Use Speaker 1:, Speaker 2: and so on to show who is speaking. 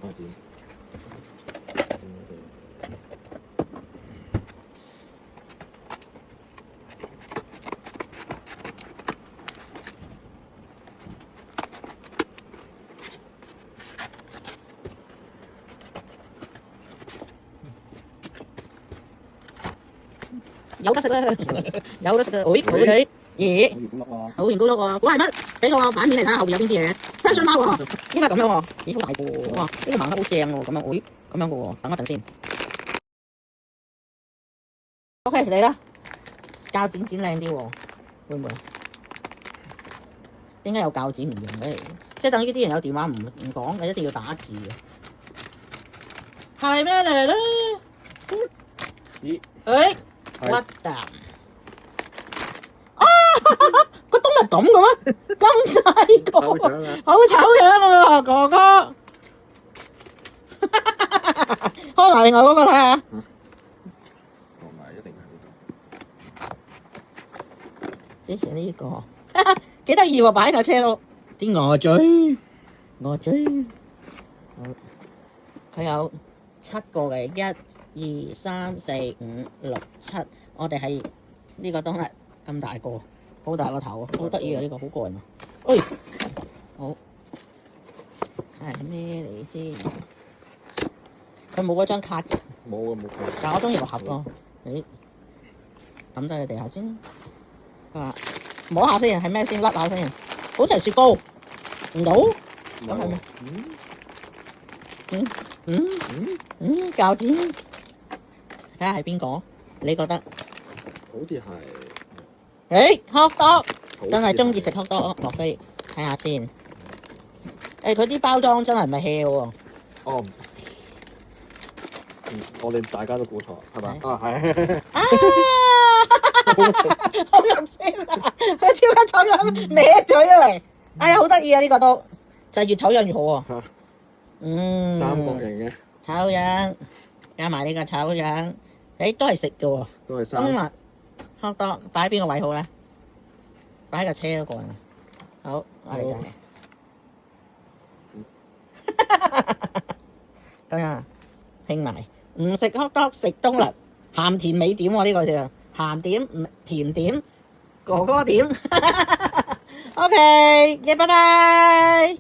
Speaker 1: 開展。
Speaker 2: 有得食啦，有得食啊！喂，好嘅，咦，好元糕碌喎，估係乜？俾個版面嚟睇下後邊有邊啲嘢。香水貓喎，應該咁樣喎，咦，好大個喎，哇，呢個盲盒好正喎，咁樣，喂，咁樣嘅喎，等一陣先。OK，嚟啦，鉸剪剪靚啲喎，會唔會啊？點解有鉸剪唔用嘅？即係等於啲人有電話唔講，你一定要打字嘅。係咩嚟咧？
Speaker 1: 咦？
Speaker 2: 誒，what the？啊！個冬係咁嘅咩？咁大個，好醜樣啊，哥哥！開埋另外嗰個睇下。
Speaker 1: 同埋一定係呢
Speaker 2: 之前呢個幾得意喎，擺喺架車度。啲鵝嘴，鵝嘴，佢有7個嘅，1、2、3、4、5、6、7。我哋係呢個冬日咁大個，好大個頭，好得意啊！呢個好過癮啊！哎，好，係咩嚟先？佢冇嗰張卡嘅，
Speaker 1: 冇啊冇卡。
Speaker 2: 但我中意個盒咯。誒，抌低喺地下先。啊，摸下先，係咩先？甩下先，好似係雪糕，唔到，咁係咩？鉸剪，睇下係邊個？你覺得？
Speaker 1: 好似係。
Speaker 2: 誒，hot dog，真係中意食 hot dog，莫非？睇下先。誒，佢啲包裝真係唔係 hea 喎。
Speaker 1: 哦。我哋大家都估錯，係咪？啊，係。
Speaker 2: 啊！好肉酸啊！佢超級醜樣，歪嘴啊嚟！哎呀，好得意啊！呢個都就係越醜樣越好喎。
Speaker 1: 三角形嘅。
Speaker 2: 醜樣，加埋呢個醜樣，誒都係食嘅喎。
Speaker 1: 都係
Speaker 2: 冬日 hot dog 擺喺邊個位好咧？擺喺架車嗰個啊。好，我哋就咁樣拼埋，唔食 hot dog 食冬日，鹹甜美點喎呢個就鹹點甜點哥哥點。OK，拜拜。